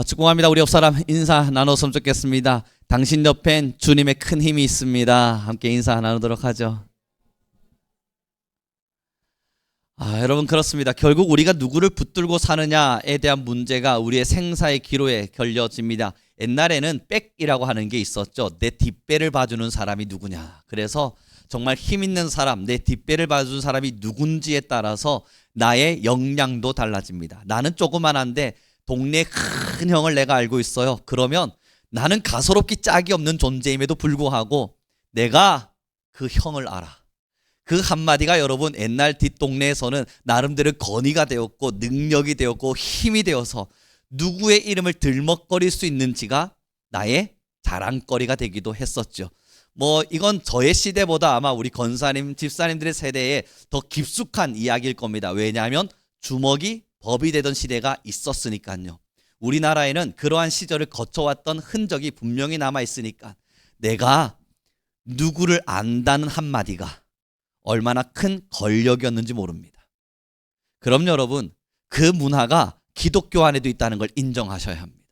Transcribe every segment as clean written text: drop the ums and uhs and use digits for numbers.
축복합니다. 우리 옆사람 인사 나눴으면 좋겠습니다. 당신 옆엔 주님의 큰 힘이 있습니다. 함께 인사 나누도록 하죠. 여러분, 그렇습니다. 결국 우리가 누구를 붙들고 사느냐에 대한 문제가 우리의 생사의 기로에 걸려집니다. 옛날에는 백이라고 하는 게 있었죠. 내 뒷배를 봐주는 사람이 누구냐. 그래서 정말 힘 있는 사람, 내 뒷배를 봐주는 사람이 누군지에 따라서 나의 역량도 달라집니다. 나는 조그만한데 동네 큰 형을 내가 알고 있어요. 그러면 나는 가소롭기 짝이 없는 존재임에도 불구하고 내가 그 형을 알아. 그 한마디가 여러분 옛날 뒷동네에서는 나름대로 건의가 되었고 능력이 되었고 힘이 되어서 누구의 이름을 들먹거릴 수 있는지가 나의 자랑거리가 되기도 했었죠. 이건 저의 시대보다 아마 우리 권사님, 집사님들의 세대에 더 깊숙한 이야기일 겁니다. 왜냐하면 주먹이 법이 되던 시대가 있었으니까요. 우리나라에는 그러한 시절을 거쳐왔던 흔적이 분명히 남아있으니까 내가 누구를 안다는 한마디가 얼마나 큰 권력이었는지 모릅니다. 그럼 여러분, 그 문화가 기독교 안에도 있다는 걸 인정하셔야 합니다.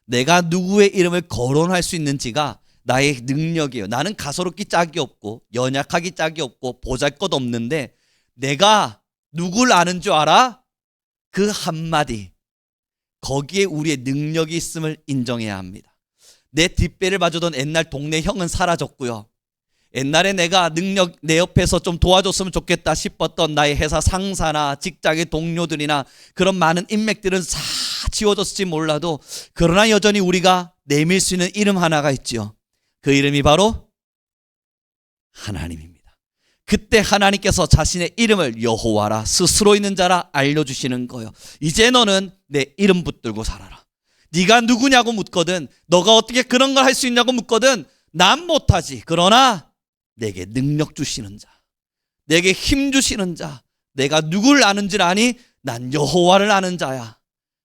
내가 누구의 이름을 거론할 수 있는지가 나의 능력이에요. 나는 가소롭기 짝이 없고 연약하기 짝이 없고 보잘것 없는데 내가 누굴 아는 줄 알아? 그 한마디, 거기에 우리의 능력이 있음을 인정해야 합니다. 내 뒷배를 봐주던 옛날 동네 형은 사라졌고요. 옛날에 내가 내 옆에서 좀 도와줬으면 좋겠다 싶었던 나의 회사 상사나 직장의 동료들이나 그런 많은 인맥들은 다 지워졌을지 몰라도 그러나 여전히 우리가 내밀 수 있는 이름 하나가 있지요. 그 이름이 바로 하나님입니다. 그때 하나님께서 자신의 이름을 여호와라, 스스로 있는 자라 알려주시는 거예요. 이제 너는 내 이름 붙들고 살아라. 네가 누구냐고 묻거든, 너가 어떻게 그런 걸 할 수 있냐고 묻거든, 난 못하지. 그러나 내게 능력 주시는 자, 내게 힘 주시는 자, 내가 누굴 아는지를 아니? 난 여호와를 아는 자야.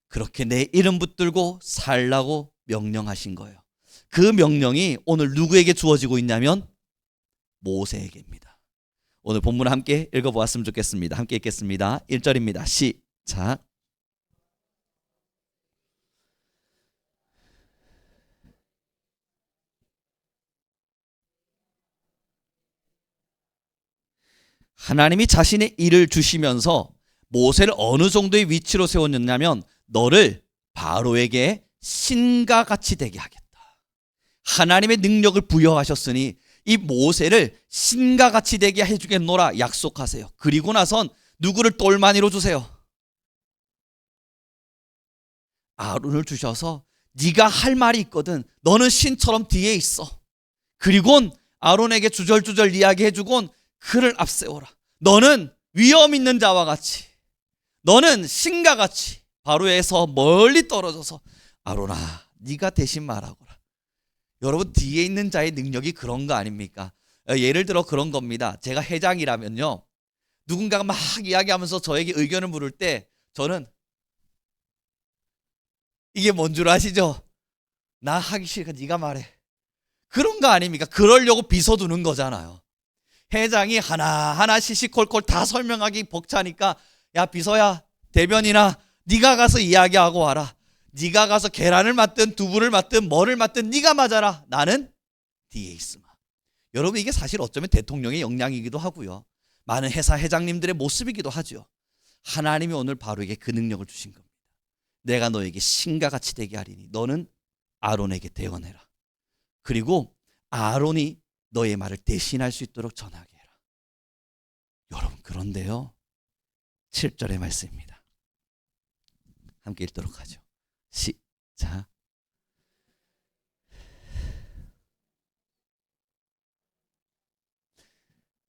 그렇게 내 이름 붙들고 살라고 명령하신 거예요. 그 명령이 오늘 누구에게 주어지고 있냐면 모세에게입니다. 오늘 본문을 함께 읽어보았으면 좋겠습니다. 함께 읽겠습니다. 1절입니다. 시작. 하나님이 자신의 일을 주시면서 모세를 어느 정도의 위치로 세웠냐면 너를 바로에게 신과 같이 되게 하겠다. 하나님의 능력을 부여하셨으니 이 모세를 신과 같이 되게 해주겠노라 약속하세요. 그리고 나선 누구를 똘마니로 주세요? 아론을 주셔서 네가 할 말이 있거든, 너는 신처럼 뒤에 있어. 그리고 아론에게 주절주절 이야기해주곤 그를 앞세워라. 너는 위엄 있는 자와 같이, 너는 신과 같이 바로에서 멀리 떨어져서 아론아, 네가 대신 말하거라. 여러분, 뒤에 있는 자의 능력이 그런 거 아닙니까? 예를 들어 그런 겁니다. 제가 회장이라면요, 누군가가 막 이야기하면서 저에게 의견을 물을 때 저는 이게 뭔 줄 아시죠? 나 하기 싫으니까 네가 말해. 그런 거 아닙니까? 그러려고 비서두는 거잖아요. 회장이 하나하나 시시콜콜 다 설명하기 벅차니까 야 비서야, 대변이나 네가 가서 이야기하고 와라. 네가 가서 계란을 맡든 두부를 맡든 뭐를 맡든 네가 맞아라. 나는 뒤에 있으마. 여러분, 이게 사실 어쩌면 대통령의 역량이기도 하고요, 많은 회사 회장님들의 모습이기도 하죠. 하나님이 오늘 바로에게 그 능력을 주신 겁니다. 내가 너에게 신과 같이 되게 하리니 너는 아론에게 대언해라. 그리고 아론이 너의 말을 대신할 수 있도록 전하게 해라. 여러분, 그런데요, 7절의 말씀입니다. 함께 읽도록 하죠. 시작.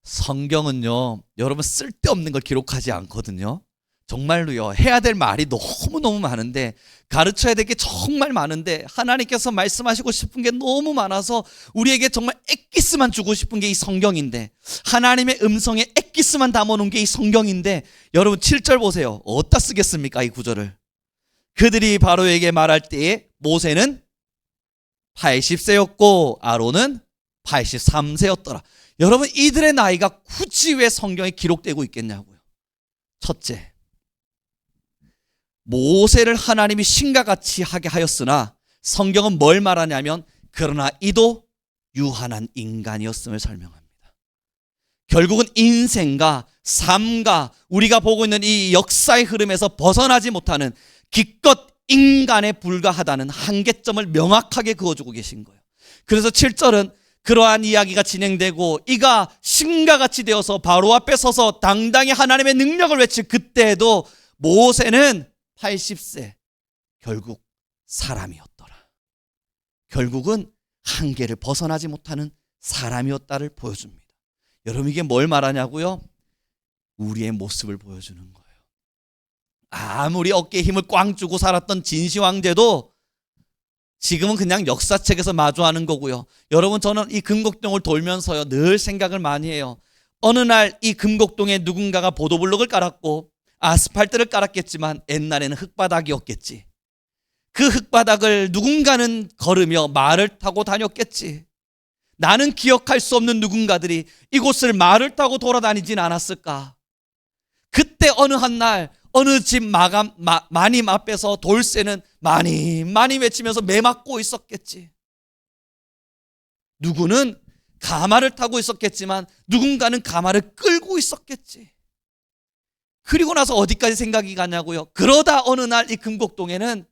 성경은요, 여러분, 쓸데없는 걸 기록하지 않거든요. 정말로요, 해야 될 말이 너무너무 많은데, 가르쳐야 될 게 정말 많은데, 하나님께서 말씀하시고 싶은 게 너무 많아서 우리에게 정말 엑기스만 주고 싶은 게 이 성경인데, 하나님의 음성에 엑기스만 담아놓은 게 이 성경인데, 여러분 7절 보세요. 어디다 쓰겠습니까? 이 구절을. 그들이 바로에게 말할 때에 모세는 80세였고 아론은 83세였더라. 여러분, 이들의 나이가 굳이 왜 성경에 기록되고 있겠냐고요. 첫째, 모세를 하나님이 신과 같이 하게 하였으나 성경은 뭘 말하냐면 그러나 이도 유한한 인간이었음을 설명합니다. 결국은 인생과 삶과 우리가 보고 있는 이 역사의 흐름에서 벗어나지 못하는 기껏 인간에 불과하다는 한계점을 명확하게 그어주고 계신 거예요. 그래서 7절은 그러한 이야기가 진행되고 이가 신과 같이 되어서 바로 앞에 서서 당당히 하나님의 능력을 외칠 그때에도 모세는 80세 결국 사람이었더라. 결국은 한계를 벗어나지 못하는 사람이었다를 보여줍니다. 여러분 이게 뭘 말하냐고요? 우리의 모습을 보여주는 거예요. 아무리 어깨에 힘을 꽝 주고 살았던 진시 황제도 지금은 그냥 역사책에서 마주하는 거고요. 여러분 저는 이 금곡동을 돌면서요 늘 생각을 많이 해요. 어느 날 이 금곡동에 누군가가 보도블록을 깔았고 아스팔트를 깔았겠지만 옛날에는 흙바닥이었겠지. 그 흙바닥을 누군가는 걸으며 말을 타고 다녔겠지. 나는 기억할 수 없는 누군가들이 이곳을 말을 타고 돌아다니진 않았을까. 그때 어느 한날 어느 집 마님 앞에서 돌쇠는 많이 외치면서 매맞고 있었겠지. 누구는 가마를 타고 있었겠지만 누군가는 가마를 끌고 있었겠지. 그리고 나서 어디까지 생각이 가냐고요. 그러다 어느 날 이 금곡동에는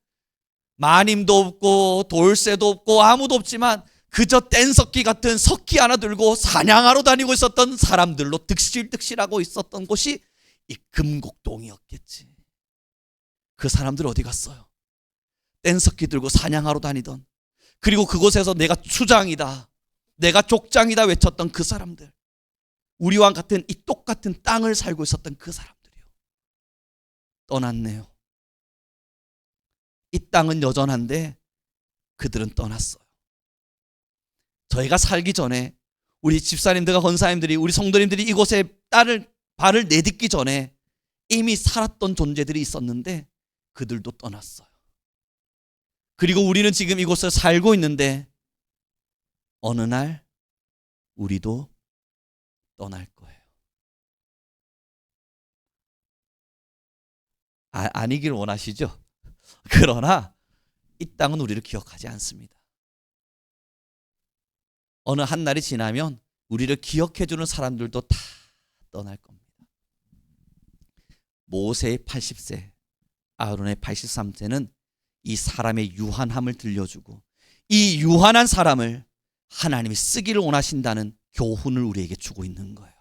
마님도 없고 돌쇠도 없고 아무도 없지만 그저 뗀석기 같은 석기 하나 들고 사냥하러 다니고 있었던 사람들로 득실득실하고 있었던 곳이 이 금곡동이었겠지. 그 사람들 어디 갔어요? 뗀석기 들고 사냥하러 다니던, 그리고 그곳에서 내가 추장이다, 내가 족장이다 외쳤던 그 사람들, 우리와 같은 이 똑같은 땅을 살고 있었던 그 사람들이요. 떠났네요. 이 땅은 여전한데 그들은 떠났어요. 저희가 살기 전에 우리 집사님들과 권사님들이, 우리 성도님들이 이곳에 발을 내딛기 전에 이미 살았던 존재들이 있었는데 그들도 떠났어요. 그리고 우리는 지금 이곳에 살고 있는데 어느 날 우리도 떠날 거예요. 아니길 원하시죠? 그러나 이 땅은 우리를 기억하지 않습니다. 어느 한 날이 지나면 우리를 기억해주는 사람들도 다 떠날 겁니다. 모세의 80세, 아론의 83세는 이 사람의 유한함을 들려주고 이 유한한 사람을 하나님이 쓰기를 원하신다는 교훈을 우리에게 주고 있는 거예요.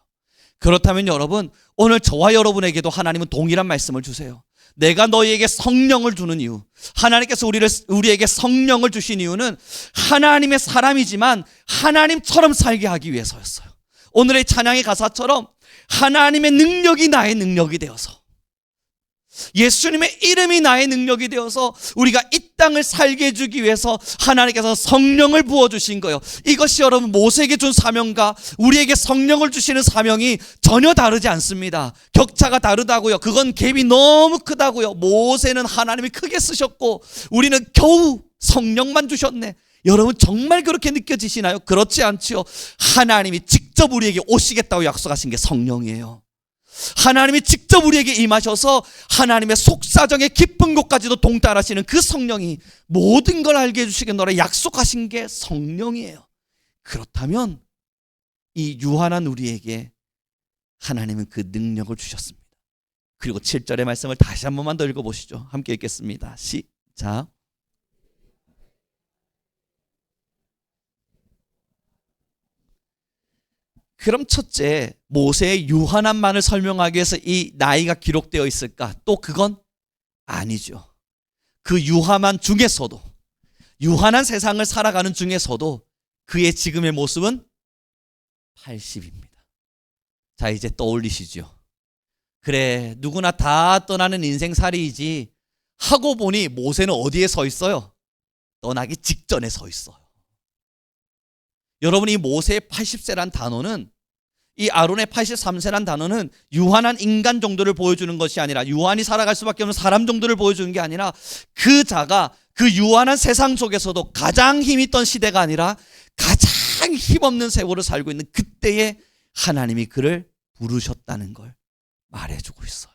그렇다면 여러분, 오늘 저와 여러분에게도 하나님은 동일한 말씀을 주세요. 내가 너희에게 성령을 주는 이유, 하나님께서 우리에게 성령을 주신 이유는 하나님의 사람이지만 하나님처럼 살게 하기 위해서였어요. 오늘의 찬양의 가사처럼 하나님의 능력이 나의 능력이 되어서, 예수님의 이름이 나의 능력이 되어서 우리가 이 땅을 살게 해주기 위해서 하나님께서 성령을 부어주신 거예요. 이것이 여러분 모세에게 준 사명과 우리에게 성령을 주시는 사명이 전혀 다르지 않습니다. 격차가 다르다고요. 그건 갭이 너무 크다고요. 모세는 하나님이 크게 쓰셨고 우리는 겨우 성령만 주셨네. 여러분 정말 그렇게 느껴지시나요? 그렇지 않지요. 하나님이 직접 우리에게 오시겠다고 약속하신 게 성령이에요. 하나님이 직접 우리에게 임하셔서 하나님의 속사정의 깊은 곳까지도 동달하시는 그 성령이 모든 걸 알게 해주시겠노라 약속하신 게 성령이에요. 그렇다면 이 유한한 우리에게 하나님은 그 능력을 주셨습니다. 그리고 7절의 말씀을 다시 한 번만 더 읽어보시죠. 함께 읽겠습니다. 시작. 그럼 첫째, 모세의 유한함만을 설명하기 위해서 이 나이가 기록되어 있을까? 또 그건 아니죠. 그 유한한 중에서도, 유한한 세상을 살아가는 중에서도 그의 지금의 모습은 80입니다. 자, 이제 떠올리시죠. 그래, 누구나 다 떠나는 인생살이이지 하고 보니 모세는 어디에 서 있어요? 떠나기 직전에 서 있어요. 여러분, 이 모세의 80세란 단어는, 이 아론의 83세란 단어는 유한한 인간 정도를 보여주는 것이 아니라, 유한히 살아갈 수밖에 없는 사람 정도를 보여주는 게 아니라, 그 자가 그 유한한 세상 속에서도 가장 힘있던 시대가 아니라 가장 힘없는 세월을 살고 있는 그때에 하나님이 그를 부르셨다는 걸 말해주고 있어요.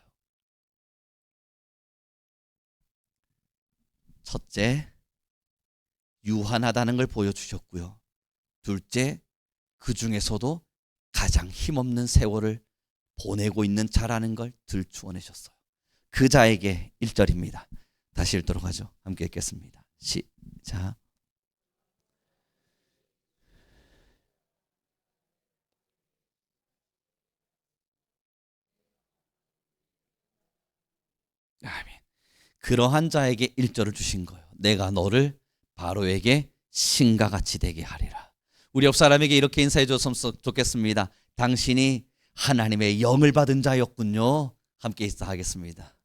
첫째, 유한하다는 걸 보여주셨고요. 둘째, 그 중에서도 가장 힘없는 세월을 보내고 있는 자라는 걸 들추어내셨어요. 그 자에게 1절입니다. 다시 읽도록 하죠. 함께 읽겠습니다. 시작. 아멘. 그러한 자에게 1절을 주신 거예요. 내가 너를 바로에게 신과 같이 되게 하리라. 우리 옆 사람에게 이렇게 인사해 줬으면 좋겠습니다. 당신이 하나님의 영을 받은 자였군요. 함께 인사하겠습니다.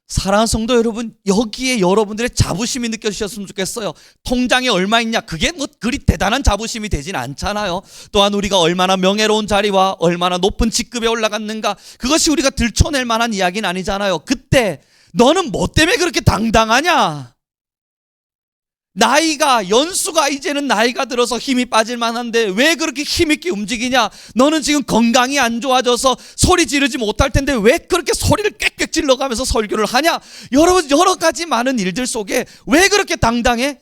사랑하는 성도 여러분, 여기에 여러분들의 자부심이 느껴지셨으면 좋겠어요. 통장에 얼마 있냐, 그게 뭐 그리 대단한 자부심이 되진 않잖아요. 또한 우리가 얼마나 명예로운 자리와 얼마나 높은 직급에 올라갔는가, 그것이 우리가 들춰낼 만한 이야기는 아니잖아요. 그때 너는 뭐 때문에 그렇게 당당하냐? 나이가, 연수가 이제는 나이가 들어서 힘이 빠질 만한데 왜 그렇게 힘있게 움직이냐? 너는 지금 건강이 안 좋아져서 소리 지르지 못할 텐데 왜 그렇게 소리를 꽥꽥 질러가면서 설교를 하냐? 여러분, 여러 가지 많은 일들 속에 왜 그렇게 당당해?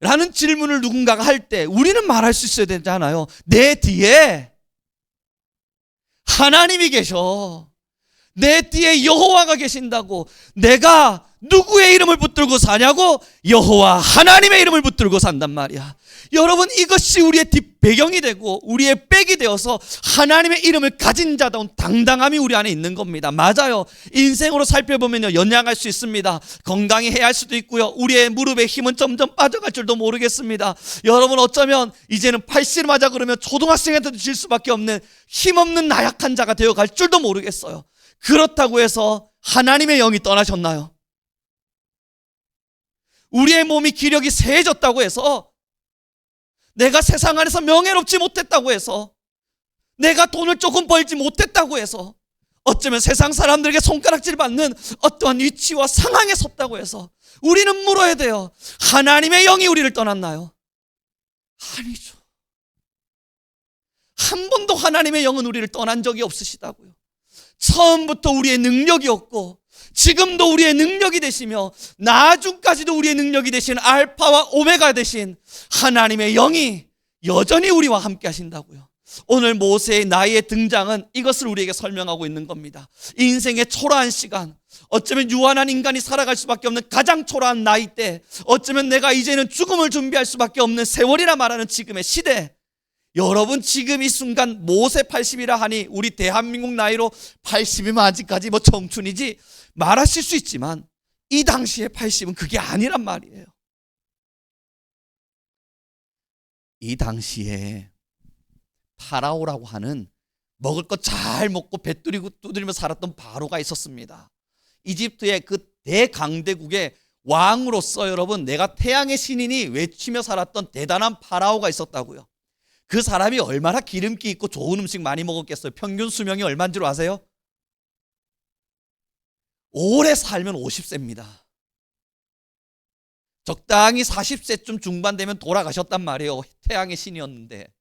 라는 질문을 누군가가 할 때 우리는 말할 수 있어야 되잖아요. 내 뒤에 하나님이 계셔. 내 뒤에 여호와가 계신다고. 내가 누구의 이름을 붙들고 사냐고? 여호와 하나님의 이름을 붙들고 산단 말이야. 여러분, 이것이 우리의 뒷배경이 되고 우리의 백이 되어서 하나님의 이름을 가진 자다운 당당함이 우리 안에 있는 겁니다. 맞아요. 인생으로 살펴보면요, 연약할 수 있습니다. 건강이 해할 수도 있고요. 우리의 무릎에 힘은 점점 빠져갈 줄도 모르겠습니다. 여러분, 어쩌면 이제는 80 맞아 그러면 초등학생한테도 질 수밖에 없는 힘없는 나약한 자가 되어갈 줄도 모르겠어요. 그렇다고 해서 하나님의 영이 떠나셨나요? 우리의 몸이 기력이 세해졌다고 해서, 내가 세상 안에서 명예롭지 못했다고 해서, 내가 돈을 조금 벌지 못했다고 해서, 어쩌면 세상 사람들에게 손가락질 받는 어떠한 위치와 상황에 섰다고 해서 우리는 물어야 돼요. 하나님의 영이 우리를 떠났나요? 아니죠. 한 번도 하나님의 영은 우리를 떠난 적이 없으시다고요. 처음부터 우리의 능력이었고 지금도 우리의 능력이 되시며 나중까지도 우리의 능력이 되신 알파와 오메가 되신 하나님의 영이 여전히 우리와 함께 하신다고요. 오늘 모세의 나이의 등장은 이것을 우리에게 설명하고 있는 겁니다. 인생의 초라한 시간, 어쩌면 유한한 인간이 살아갈 수밖에 없는 가장 초라한 나이 때, 어쩌면 내가 이제는 죽음을 준비할 수밖에 없는 세월이라 말하는 지금의 시대, 여러분, 지금 이 순간 모세 80이라 하니 우리 대한민국 나이로 80이면 아직까지 뭐 청춘이지 말하실 수 있지만 이 당시에 80은 그게 아니란 말이에요. 이 당시에 파라오라고 하는 먹을 것 잘 먹고 배뚜리고 두드리며 살았던 바로가 있었습니다. 이집트의 그 대강대국의 왕으로서 여러분, 내가 태양의 신이니 외치며 살았던 대단한 파라오가 있었다고요. 그 사람이 얼마나 기름기 있고 좋은 음식 많이 먹었겠어요? 평균 수명이 얼마인 줄 아세요? 오래 살면 50세입니다. 적당히 40세쯤 중반 되면 돌아가셨단 말이에요. 태양의 신이었는데.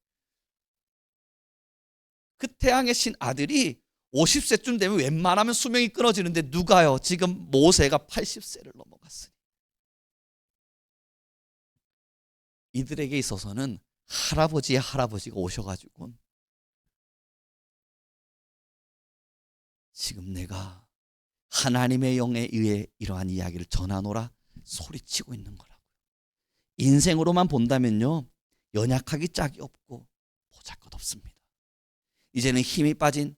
그 태양의 신 아들이 50세쯤 되면 웬만하면 수명이 끊어지는데 누가요? 지금 모세가 80세를 넘어갔으니. 이들에게 있어서는 할아버지의 할아버지가 오셔가지고 지금 내가 하나님의 영에 의해 이러한 이야기를 전하노라 소리치고 있는 거라고요. 인생으로만 본다면요, 연약하기 짝이 없고 보잘것없습니다. 이제는 힘이 빠진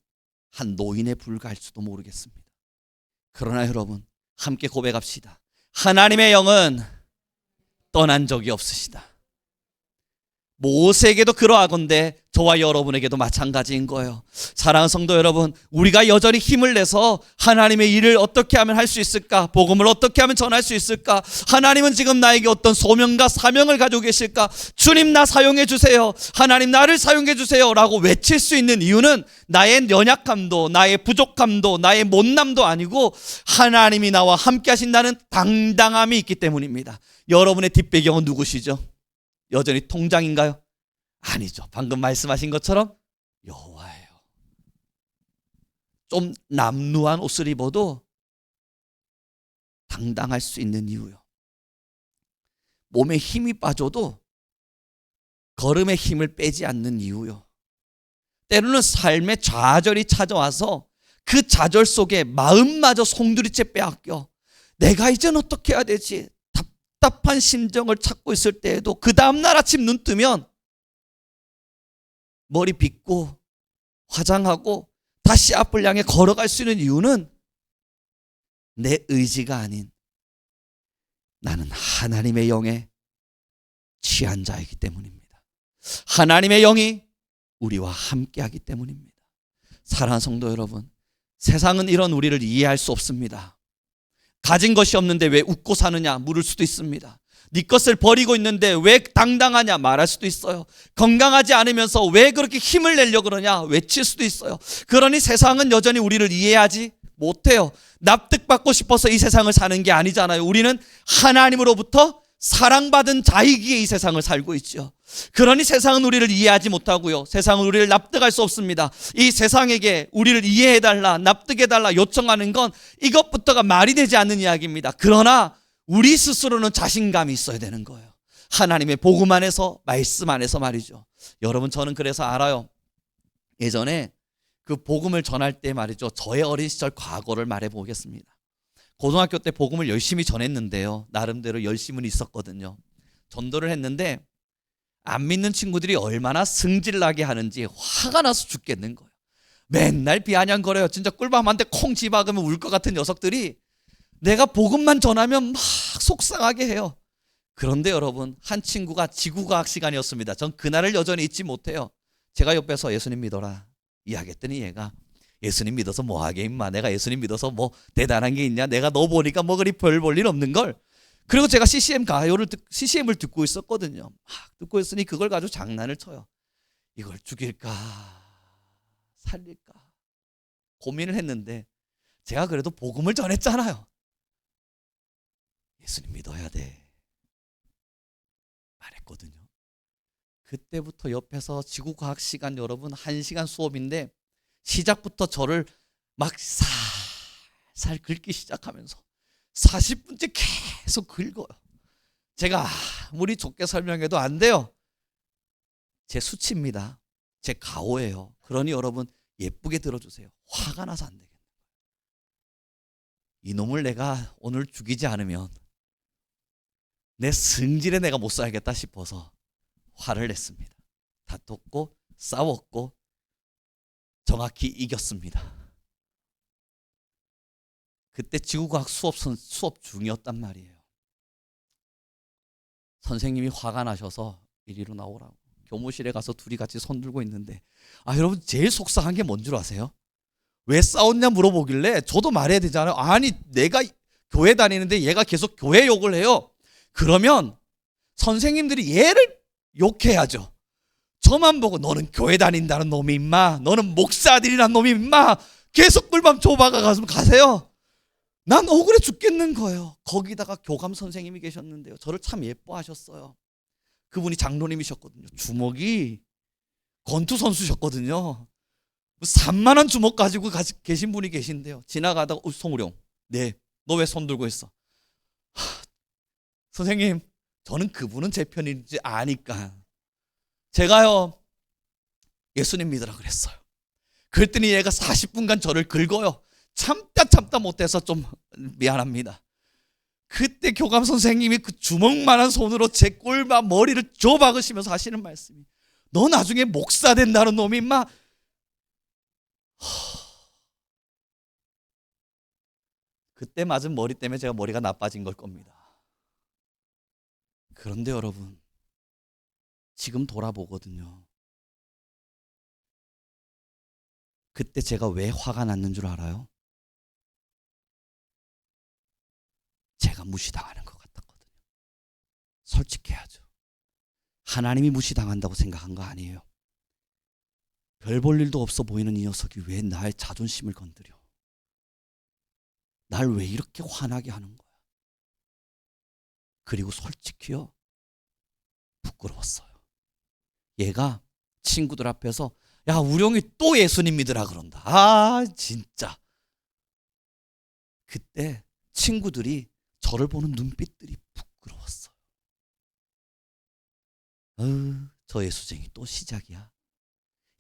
한 노인에 불과할 수도 모르겠습니다. 그러나 여러분, 함께 고백합시다. 하나님의 영은 떠난 적이 없으시다. 모세에게도 그러하건대 저와 여러분에게도 마찬가지인 거예요. 사랑하는 성도 여러분, 우리가 여전히 힘을 내서 하나님의 일을 어떻게 하면 할 수 있을까? 복음을 어떻게 하면 전할 수 있을까? 하나님은 지금 나에게 어떤 소명과 사명을 가지고 계실까? 주님, 나 사용해 주세요. 하나님, 나를 사용해 주세요. 라고 외칠 수 있는 이유는 나의 연약함도, 나의 부족함도, 나의 못남도 아니고 하나님이 나와 함께 하신다는 당당함이 있기 때문입니다. 여러분의 뒷배경은 누구시죠? 여전히 통장인가요? 아니죠. 방금 말씀하신 것처럼 여호와예요. 좀 남루한 옷을 입어도 당당할 수 있는 이유요. 몸에 힘이 빠져도 걸음의 힘을 빼지 않는 이유요. 때로는 삶의 좌절이 찾아와서 그 좌절 속에 마음마저 송두리째 빼앗겨 내가 이젠 어떻게 해야 되지? 답답한 심정을 찾고 있을 때에도 그 다음날 아침 눈 뜨면 머리 빗고 화장하고 다시 앞을 향해 걸어갈 수 있는 이유는 내 의지가 아닌 나는 하나님의 영에 취한 자이기 때문입니다. 하나님의 영이 우리와 함께하기 때문입니다. 사랑하는 성도 여러분, 세상은 이런 우리를 이해할 수 없습니다. 가진 것이 없는데 왜 웃고 사느냐 물을 수도 있습니다. 네 것을 버리고 있는데 왜 당당하냐 말할 수도 있어요. 건강하지 않으면서 왜 그렇게 힘을 내려고 그러냐 외칠 수도 있어요. 그러니 세상은 여전히 우리를 이해하지 못해요. 납득받고 싶어서 이 세상을 사는 게 아니잖아요. 우리는 하나님으로부터 사랑받은 자이기에 이 세상을 살고 있죠. 그러니 세상은 우리를 이해하지 못하고요. 세상은 우리를 납득할 수 없습니다. 이 세상에게 우리를 이해해달라, 납득해달라 요청하는 건 이것부터가 말이 되지 않는 이야기입니다. 그러나 우리 스스로는 자신감이 있어야 되는 거예요. 하나님의 복음 안에서, 말씀 안에서 말이죠. 여러분, 저는 그래서 알아요. 예전에 그 복음을 전할 때 말이죠. 저의 어린 시절 과거를 말해 보겠습니다. 고등학교 때 복음을 열심히 전했는데요. 나름대로 열심은 있었거든요. 전도를 했는데 안 믿는 친구들이 얼마나 승질나게 하는지 화가 나서 죽겠는 거예요. 맨날 비아냥거려요. 진짜 꿀밤한테 콩 집어박으면 울 것 같은 녀석들이 내가 복음만 전하면 막 속상하게 해요. 그런데 여러분, 한 친구가 지구과학 시간이었습니다. 전 그날을 여전히 잊지 못해요. 제가 옆에서 예수님 믿어라 이야기했더니 얘가 예수님 믿어서 뭐 하게 임마, 내가 예수님 믿어서 뭐 대단한 게 있냐, 내가 너 보니까 뭐 그리 별 볼 일 없는 걸. 그리고 제가 CCM을 듣고 있었거든요. 막 듣고 있으니 그걸 가지고 장난을 쳐요. 이걸 죽일까 살릴까 고민을 했는데 제가 그래도 복음을 전했잖아요. 예수님 믿어야 돼 말했거든요. 그때부터 옆에서 지구과학 시간 여러분 1시간 수업인데 시작부터 저를 막 살살 긁기 시작하면서 40분째 계속 긁어요. 제가 아무리 좋게 설명해도 안 돼요. 제 수치입니다. 제 가오예요. 그러니 여러분 예쁘게 들어주세요. 화가 나서 안 되겠네. 이놈을 내가 오늘 죽이지 않으면 내 승질에 내가 못 살겠다 싶어서 화를 냈습니다. 다퉜고 싸웠고 정확히 이겼습니다. 그때 지구과학 수업 중이었단 말이에요. 선생님이 화가 나셔서 이리로 나오라고 교무실에 가서 둘이 같이 손 들고 있는데 여러분 제일 속상한 게 뭔 줄 아세요? 왜 싸웠냐 물어보길래 저도 말해야 되잖아요. 아니 내가 교회 다니는데 얘가 계속 교회 욕을 해요. 그러면 선생님들이 얘를 욕해야죠. 저만 보고 너는 교회 다닌다는 놈이 임마, 너는 목사들이란 놈이 임마, 계속 꿀밤 줘박아 가세요. 난 억울해 죽겠는 거예요. 거기다가 교감 선생님이 계셨는데요. 저를 참 예뻐하셨어요. 그분이 장로님이셨거든요. 주먹이 권투 선수셨거든요. 3만 원 주먹 가지고 계신 분이 계신데요. 지나가다가 송우룡, 네, 너 왜 손 들고 있어? 선생님, 저는 그분은 제 편인지 아니까 제가요 예수님 믿으라 그랬어요. 그랬더니 얘가 40분간 저를 긁어요. 참다 못해서 좀 미안합니다. 그때 교감 선생님이 그 주먹만한 손으로 제 꼴과 머리를 줘박으시면서 하시는 말씀이 너 나중에 목사 된다는 놈이 임마. 그때 맞은 머리 때문에 제가 머리가 나빠진 걸 겁니다. 그런데 여러분 지금 돌아보거든요. 그때 제가 왜 화가 났는 줄 알아요? 제가 무시당하는 것 같았거든요. 솔직해야죠. 하나님이 무시당한다고 생각한 거 아니에요. 별 볼 일도 없어 보이는 이 녀석이 왜 나의 자존심을 건드려? 날 왜 이렇게 화나게 하는 거야? 그리고 솔직히요, 부끄러웠어요. 얘가 친구들 앞에서 야 우룡이 또 예수님 믿으라 그런다. 진짜. 그때 친구들이 저를 보는 눈빛들이 부끄러웠어요. 저 예수쟁이 또 시작이야.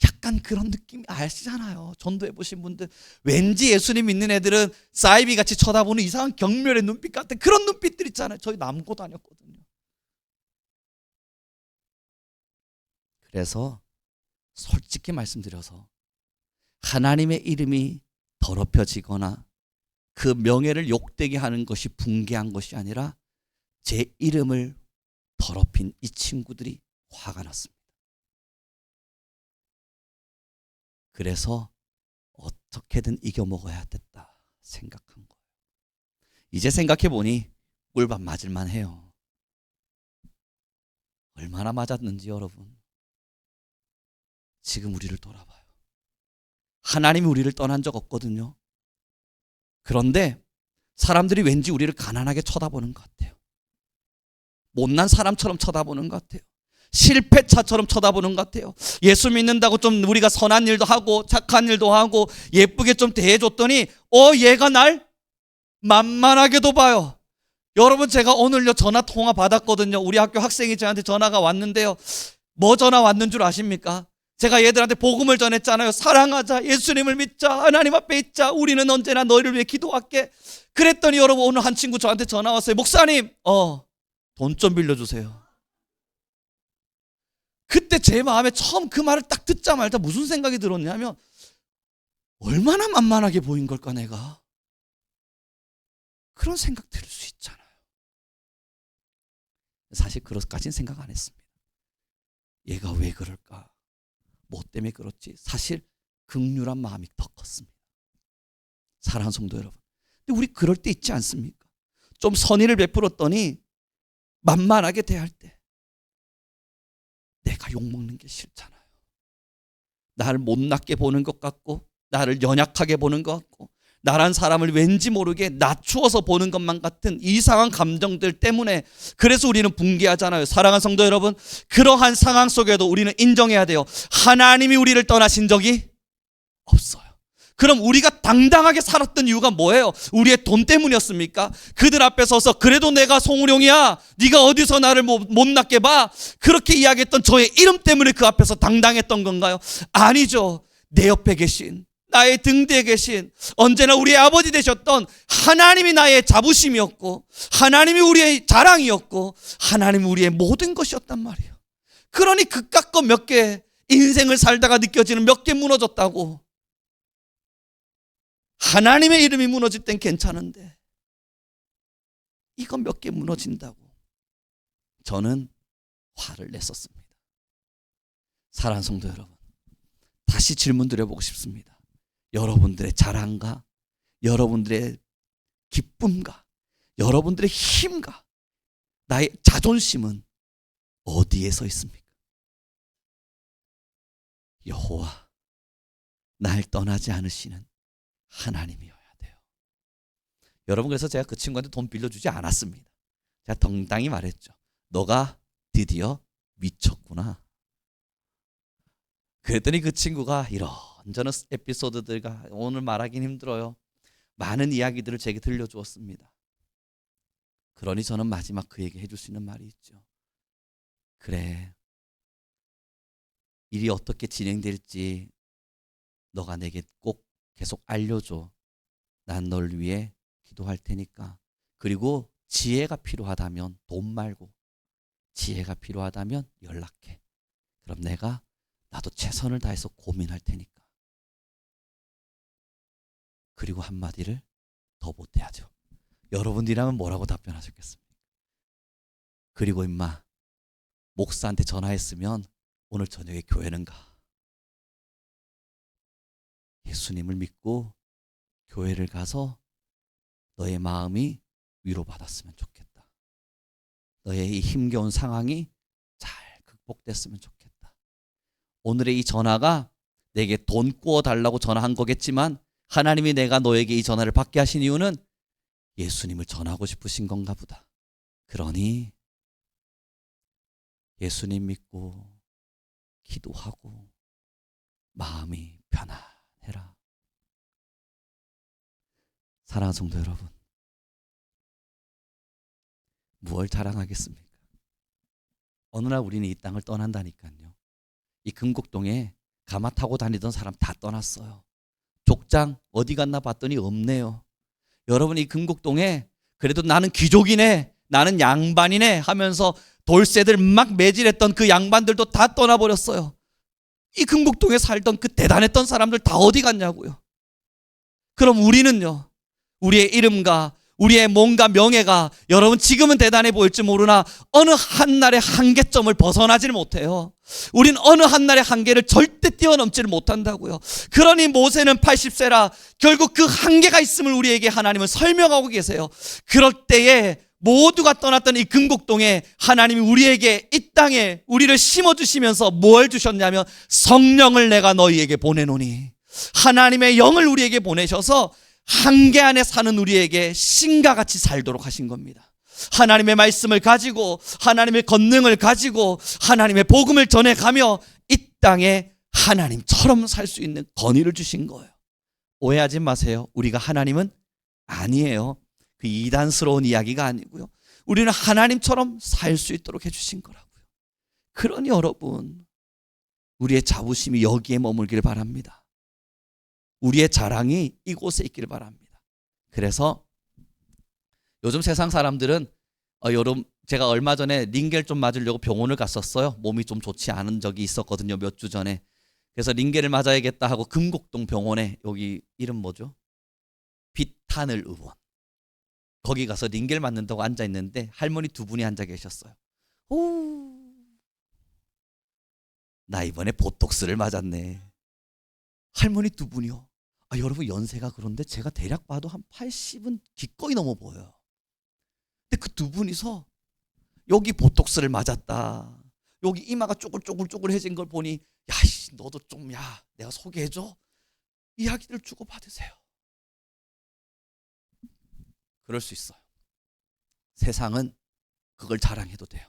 약간 그런 느낌이 아시잖아요. 전도해 보신 분들 왠지 예수님 믿는 애들은 사이비 같이 쳐다보는 이상한 경멸의 눈빛 같은 그런 눈빛들 있잖아요. 저희 남고 다녔거든요. 그래서 솔직히 말씀드려서 하나님의 이름이 더럽혀지거나 그 명예를 욕되게 하는 것이 붕괴한 것이 아니라 제 이름을 더럽힌 이 친구들이 화가 났습니다. 그래서 어떻게든 이겨먹어야겠다 생각한 거예요. 이제 생각해보니 꿀밤 맞을만 해요. 얼마나 맞았는지 여러분. 지금 우리를 돌아봐요. 하나님이 우리를 떠난 적 없거든요. 그런데 사람들이 왠지 우리를 가난하게 쳐다보는 것 같아요. 못난 사람처럼 쳐다보는 것 같아요. 실패차처럼 쳐다보는 것 같아요. 예수 믿는다고 좀 우리가 선한 일도 하고 착한 일도 하고 예쁘게 좀 대해줬더니 얘가 날 만만하게도 봐요. 여러분 제가 오늘요 전화 통화 받았거든요. 우리 학교 학생이 저한테 전화가 왔는데요. 뭐 전화 왔는 줄 아십니까? 제가 얘들한테 복음을 전했잖아요. 사랑하자, 예수님을 믿자, 하나님 앞에 있자, 우리는 언제나 너희를 위해 기도할게. 그랬더니 여러분 오늘 한 친구 저한테 전화 왔어요. 목사님 돈 좀 빌려주세요. 그때 제 마음에 처음 그 말을 딱 듣자마자 무슨 생각이 들었냐면 얼마나 만만하게 보인 걸까 내가. 그런 생각 들 수 있잖아요. 사실 그렇게까지는 생각 안 했습니다. 얘가 왜 그럴까? 뭐 때문에 그렇지? 사실 긍휼한 마음이 더 컸습니다. 사랑하는 성도 여러분, 근데 우리 그럴 때 있지 않습니까? 좀 선의를 베풀었더니 만만하게 대할 때 내가 욕먹는 게 싫잖아요. 나를 못났게 보는 것 같고 나를 연약하게 보는 것 같고 나란 사람을 왠지 모르게 낮추어서 보는 것만 같은 이상한 감정들 때문에 그래서 우리는 붕괴하잖아요. 사랑하는 성도 여러분, 그러한 상황 속에도 우리는 인정해야 돼요. 하나님이 우리를 떠나신 적이 없어요. 그럼 우리가 당당하게 살았던 이유가 뭐예요? 우리의 돈 때문이었습니까? 그들 앞에 서서 그래도 내가 송우룡이야, 네가 어디서 나를 못났게 봐, 그렇게 이야기했던 저의 이름 때문에 그 앞에서 당당했던 건가요? 아니죠. 내 옆에 계신, 나의 등 뒤에 계신, 언제나 우리의 아버지 되셨던 하나님이 나의 자부심이었고 하나님이 우리의 자랑이었고 하나님이 우리의 모든 것이었단 말이에요. 그러니 그깟 거 몇 개, 인생을 살다가 느껴지는 몇 개 무너졌다고, 하나님의 이름이 무너질 땐 괜찮은데 이건 몇 개 무너진다고 저는 화를 냈었습니다. 사랑하는 성도 여러분, 다시 질문 드려보고 싶습니다. 여러분들의 자랑과 여러분들의 기쁨과 여러분들의 힘과 나의 자존심은 어디에 서 있습니까? 여호와, 날 떠나지 않으시는 하나님이어야 돼요. 여러분, 그래서 제가 그 친구한테 돈 빌려주지 않았습니다. 제가 당당히 말했죠. 너가 드디어 미쳤구나. 그랬더니 그 친구가 이런저런 에피소드들과 오늘 말하기는 힘들어요. 많은 이야기들을 제게 들려주었습니다. 그러니 저는 마지막 그에게 해줄 수 있는 말이 있죠. 그래, 일이 어떻게 진행될지 너가 내게 꼭 계속 알려줘. 난 널 위해 기도할 테니까. 그리고 지혜가 필요하다면, 돈 말고 지혜가 필요하다면 연락해. 그럼 내가 나도 최선을 다해서 고민할 테니까. 그리고 한마디를 더 못해야죠. 여러분들이라면 뭐라고 답변하셨겠습니까? 그리고 임마, 목사한테 전화했으면 오늘 저녁에 교회는 가. 예수님을 믿고 교회를 가서 너의 마음이 위로받았으면 좋겠다. 너의 이 힘겨운 상황이 잘 극복됐으면 좋겠다. 오늘의 이 전화가 내게 돈 구워달라고 전화한 거겠지만 하나님이 내가 너에게 이 전화를 받게 하신 이유는 예수님을 전하고 싶으신 건가 보다. 그러니 예수님 믿고 기도하고 마음이 편안해라. 사랑하는 성도 여러분, 무엇을 자랑하겠습니까? 어느 날 우리는 이 땅을 떠난다니까요. 이 금곡동에 가마 타고 다니던 사람 다 떠났어요. 족장 어디 갔나 봤더니 없네요. 여러분, 이 금곡동에 그래도 나는 귀족이네, 나는 양반이네 하면서 돌쇠들 막 매질했던 그 양반들도 다 떠나버렸어요. 이 금곡동에 살던 그 대단했던 사람들 다 어디 갔냐고요. 그럼 우리는요, 우리의 이름과 우리의 몸과 명예가 여러분 지금은 대단해 보일지 모르나 어느 한날의 한계점을 벗어나지를 못해요. 우린 어느 한날의 한계를 절대 뛰어넘지를 못한다고요. 그러니 모세는 80세라 결국 그 한계가 있음을 우리에게 하나님은 설명하고 계세요. 그럴 때에 모두가 떠났던 이 금곡동에 하나님이 우리에게 이 땅에 우리를 심어주시면서 뭘 주셨냐면 성령을 내가 너희에게 보내노니, 하나님의 영을 우리에게 보내셔서 한계 안에 사는 우리에게 신과 같이 살도록 하신 겁니다. 하나님의 말씀을 가지고 하나님의 권능을 가지고 하나님의 복음을 전해가며 이 땅에 하나님처럼 살 수 있는 권위를 주신 거예요. 오해하지 마세요. 우리가 하나님은 아니에요. 그 이단스러운 이야기가 아니고요. 우리는 하나님처럼 살 수 있도록 해주신 거라고요. 그러니 여러분, 우리의 자부심이 여기에 머물기를 바랍니다. 우리의 자랑이 이곳에 있기를 바랍니다. 그래서 요즘 세상 사람들은 여러분, 제가 얼마 전에 링겔 좀 맞으려고 병원을 갔었어요. 몸이 좀 좋지 않은 적이 있었거든요, 몇 주 전에. 그래서 링겔을 맞아야겠다 하고 금곡동 병원에, 여기 이름 뭐죠? 빛하늘 의원, 거기 가서 링겔 맞는다고 앉아있는데 할머니 두 분이 앉아 계셨어요. 오, 나 이번에 보톡스를 맞았네. 할머니 두 분이요. 여러분, 연세가 그런데 제가 대략 봐도 한 80은 기꺼이 넘어 보여요. 근데 그 두 분이서 여기 보톡스를 맞았다, 여기 이마가 쪼글쪼글해진 걸 보니, 야, 너도 좀, 야, 내가 소개해줘, 이야기를 주고 받으세요. 그럴 수 있어요. 세상은 그걸 자랑해도 돼요.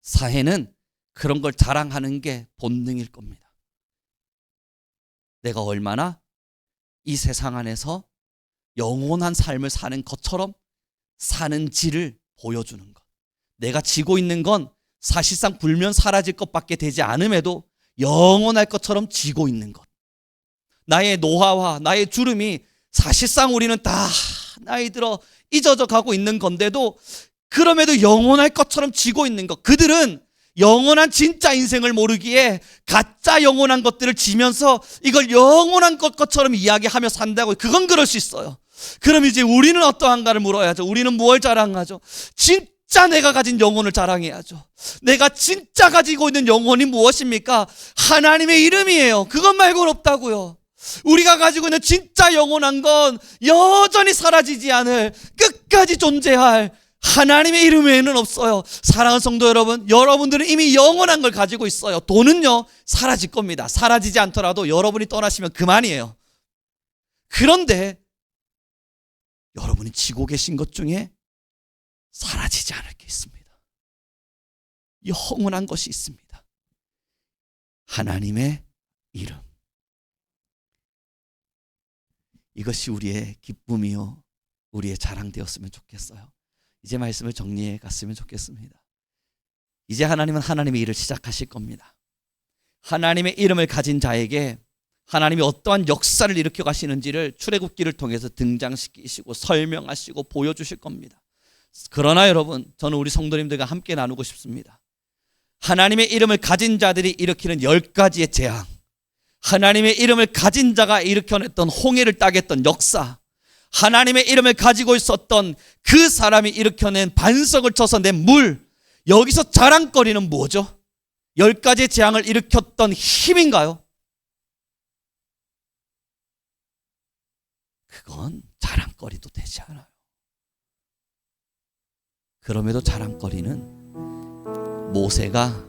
사회는 그런 걸 자랑하는 게 본능일 겁니다. 내가 얼마나 이 세상 안에서 영원한 삶을 사는 것처럼 사는지를 보여주는 것. 내가 지고 있는 건 사실상 불면 사라질 것밖에 되지 않음에도 영원할 것처럼 지고 있는 것. 나의 노화와 나의 주름이 사실상 우리는 다 나이 들어 잊어져 가고 있는 건데도 그럼에도 영원할 것처럼 지고 있는 것. 그들은 영원한 진짜 인생을 모르기에 가짜 영원한 것들을 지면서 이걸 영원한 것처럼 이야기하며 산다고. 그건 그럴 수 있어요. 그럼 이제 우리는 어떠한가를 물어야죠. 우리는 무엇을 자랑하죠? 진짜 내가 가진 영혼을 자랑해야죠. 내가 진짜 가지고 있는 영혼이 무엇입니까? 하나님의 이름이에요. 그것 말고는 없다고요. 우리가 가지고 있는 진짜 영원한 건 여전히 사라지지 않을, 끝까지 존재할 하나님의 이름 외에는 없어요. 사랑하는 성도 여러분, 여러분들은 이미 영원한 걸 가지고 있어요. 돈은요, 사라질 겁니다. 사라지지 않더라도 여러분이 떠나시면 그만이에요. 그런데 여러분이 지고 계신 것 중에 사라지지 않을 게 있습니다. 영원한 것이 있습니다. 하나님의 이름. 이것이 우리의 기쁨이요, 우리의 자랑되었으면 좋겠어요. 이제 말씀을 정리해 갔으면 좋겠습니다. 이제 하나님은 하나님의 일을 시작하실 겁니다. 하나님의 이름을 가진 자에게 하나님이 어떠한 역사를 일으켜 가시는지를 출애굽기를 통해서 등장시키시고 설명하시고 보여주실 겁니다. 그러나 여러분, 저는 우리 성도님들과 함께 나누고 싶습니다. 하나님의 이름을 가진 자들이 일으키는 10가지의 재앙, 하나님의 이름을 가진 자가 일으켜냈던 홍해를 따겠던 역사, 하나님의 이름을 가지고 있었던 그 사람이 일으켜낸 반석을 쳐서 낸 물, 여기서 자랑거리는 뭐죠? 10가지의 재앙을 일으켰던 힘인가요? 그건 자랑거리도 되지 않아요. 그럼에도 자랑거리는 모세가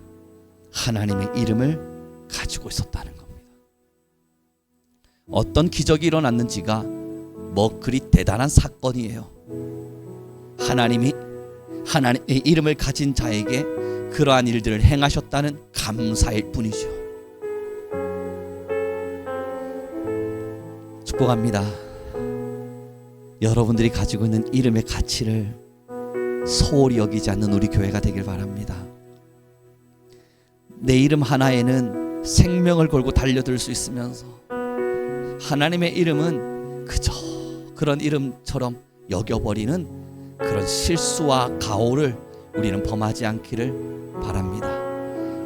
하나님의 이름을 가지고 있었다는 겁니다. 어떤 기적이 일어났는지가 뭐 그리 대단한 사건이에요. 하나님이 하나님의 이름을 가진 자에게 그러한 일들을 행하셨다는 감사일 뿐이죠. 축복합니다. 여러분들이 가지고 있는 이름의 가치를 소홀히 여기지 않는 우리 교회가 되길 바랍니다. 내 이름 하나에는 생명을 걸고 달려들 수 있으면서 하나님의 이름은 그저 그런 이름처럼 여겨버리는 그런 실수와 가오를 우리는 범하지 않기를 바랍니다.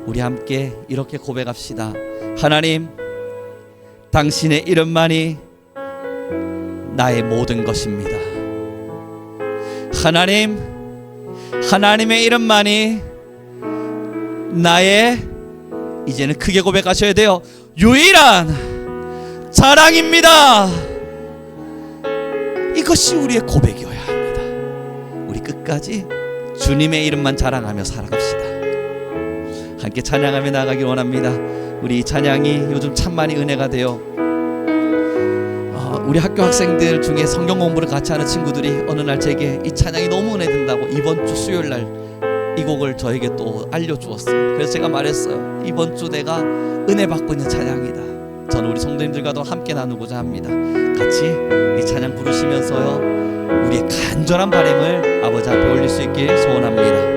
우리 함께 이렇게 고백합시다. 하나님, 당신의 이름만이 나의 모든 것입니다. 하나님, 하나님의 이름만이 나의, 이제는 크게 고백하셔야 돼요, 유일한 자랑입니다. 이것이 우리의 고백이어야 합니다. 우리 끝까지 주님의 이름만 자랑하며 살아갑시다. 함께 찬양하며 나가길 원합니다. 우리 이 찬양이 요즘 참 많이 은혜가 되어 우리 학교 학생들 중에 성경 공부를 같이 하는 친구들이 어느 날 제게 이 찬양이 너무 은혜 된다고 이번 주 수요일 날 이 곡을 저에게 또 알려주었어요. 그래서 제가 말했어요. 이번 주 내가 은혜 받고 있는 찬양이다. 저는 우리 성도님들과도 함께 나누고자 합니다. 같이 이 찬양 부르시면서요, 우리의 간절한 바람을 아버지 앞에 올릴 수 있길 소원합니다.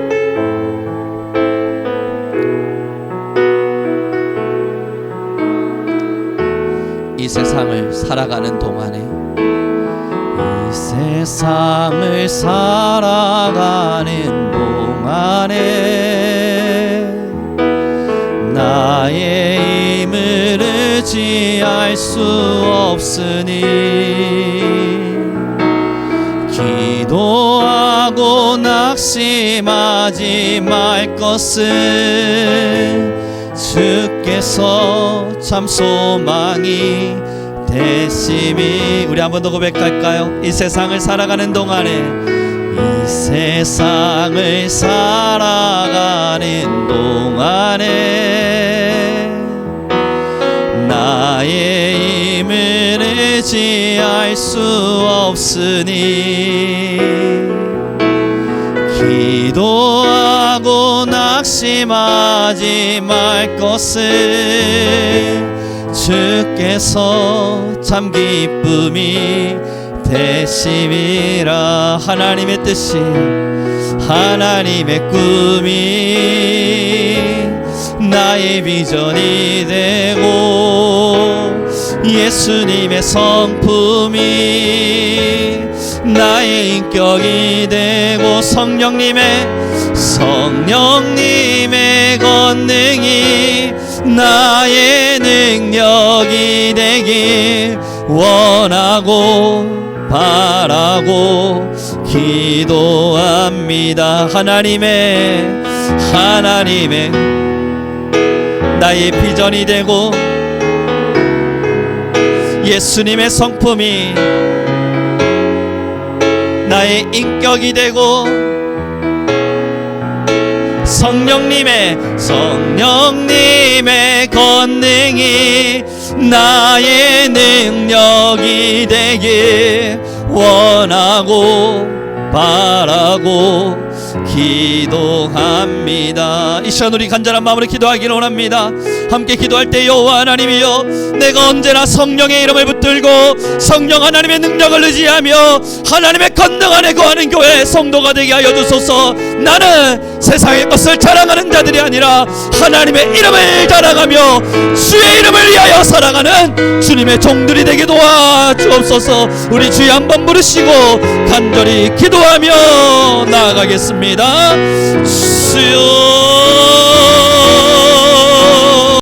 이 세상을 살아가는 동안에, 이 세상을 살아가는 동안에 나의 힘을 의지할 수 없으니 기도하고 낙심하지 말 것은 주께서 참 소망이 되심이. 우리 한 번 더 고백할까요? 이 세상을 살아가는 동안에, 이 세상을 살아가는 동안에 나의 힘을 의지할 수 없으니 기도하고 낙심하지 말 것은 주께서 참 기쁨이 되심이라. 하나님의 뜻이, 하나님의 꿈이 나의 비전이 되고 예수님의 성품이 나의 인격이 되고 성령님의 권능이 나의 능력이 되길 원하고 바라고 기도합니다. 하나님의 나의 비전이 되고 예수님의 성품이 나의 인격이 되고 성령님의 권능이 나의 능력이 되길 원하고 바라고 기도합니다. 이 시간 우리 간절한 마음으로 기도하기를 원합니다. 함께 기도할 때 여호와 하나님이여, 내가 언제나 성령의 이름을 붙들고 성령 하나님의 능력을 의지하며 하나님의 권능 안에 거하는 교회 성도가 되게 하여 주소서. 나는 세상의 것을 자랑하는 자들이 아니라 하나님의 이름을 자랑하며 주의 이름을 위하여 살아가는 주님의 종들이 되게 도와주옵소서. 우리 주여 한번 부르시고 간절히 기도하며 나아가겠습니다. 주여